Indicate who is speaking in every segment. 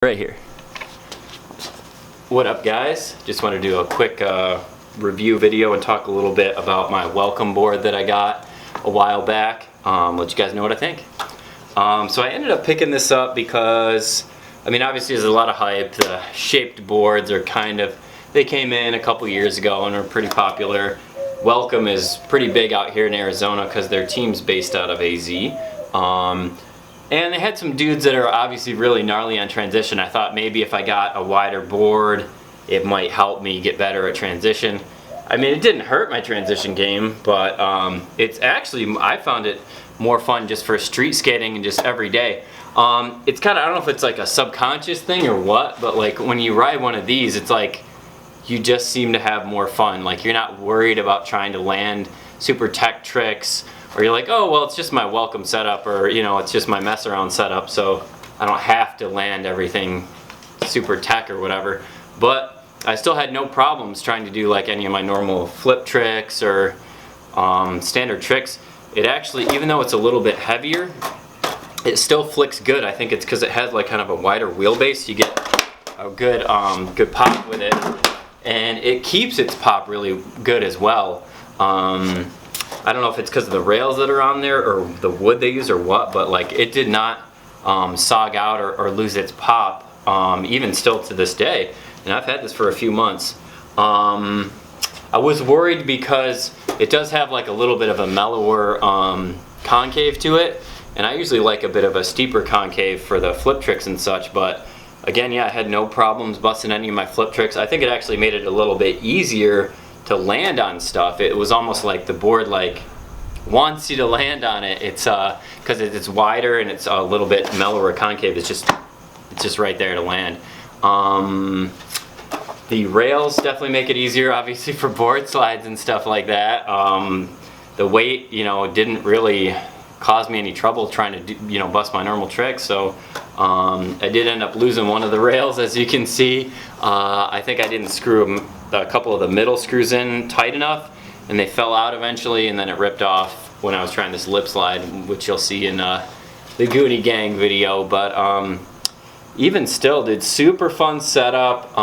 Speaker 1: Right here. What up, guys? Just want to do a quick review video and talk a little bit about my welcome board that I got a while back. Let you guys know what I think. So I ended up picking this up because, I mean, obviously there's a lot of hype. The shaped boards are they came in a couple years ago and are pretty popular. Welcome is pretty big out here in Arizona because their team's based out of AZ. And they had some dudes that are obviously really gnarly on transition. I thought maybe if I got a wider board, it might help me get better at transition. I mean, it didn't hurt my transition game, but it's actually, I found it more fun just for street skating and just every day. It's kind of, I don't know if it's like a subconscious thing or what, but like when you ride one of these, it's like you just seem to have more fun. Like you're not worried about trying to land super tech tricks, or you're like, oh, well, it's just my welcome setup, or, you know, it's just my mess around setup, so I don't have to land everything super tech or whatever. But I still had no problems trying to do like any of my normal flip tricks or standard tricks. It actually, even though it's a little bit heavier, it still flicks good. I think it's because it has like kind of a wider wheelbase. You get a good pop with it, and it keeps its pop really good as well. I don't know if it's because of the rails that are on there or the wood they use or what, but like it did not sog out or lose its pop, even still to this day. And I've had this for a few months. I was worried because it does have like a little bit of a mellower concave to it, and I usually like a bit of a steeper concave for the flip tricks and such, but again, yeah, I had no problems busting any of my flip tricks. I think it actually made it a little bit easier to land on stuff. It was almost like the board like wants you to land on it. It's because it's wider and it's a little bit mellower concave. It's just right there to land. The rails definitely make it easier, obviously, for board slides and stuff like that. The weight, you know, didn't really cause me any trouble trying to do, you know, bust my normal tricks. So I did end up losing one of the rails, as you can see. I think I didn't screw a couple of the middle screws in tight enough, and they fell out eventually, and then it ripped off when I was trying this lip slide, which you'll see in the Goonie Gang video. But even still, did super fun setup.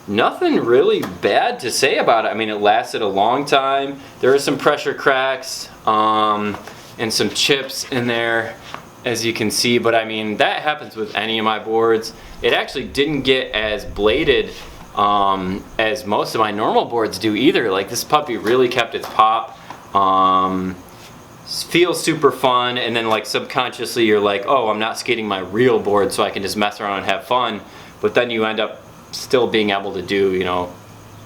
Speaker 1: Nothing really bad to say about it. I mean, it lasted a long time. There were some pressure cracks and some chips in there, as you can see, but I mean, that happens with any of my boards. It actually didn't get as bladed as most of my normal boards do either. Like, this puppy really kept its pop. Feels super fun, and then like subconsciously you're like, oh, I'm not skating my real board, so I can just mess around and have fun. But then you end up still being able to do, you know,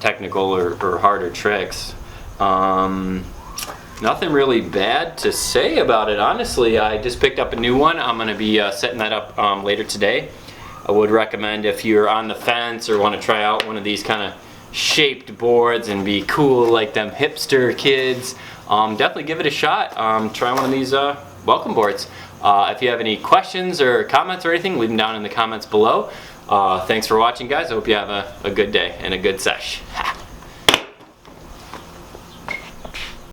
Speaker 1: technical or harder tricks. Nothing really bad to say about it, honestly. I just picked up a new one. I'm going to be setting that up later today. I would recommend, if you're on the fence or want to try out one of these kind of shaped boards and be cool like them hipster kids, definitely give it a shot. Try one of these welcome boards. If you have any questions or comments or anything, leave them down in the comments below. Thanks for watching, guys. I hope you have a good day and a good sesh.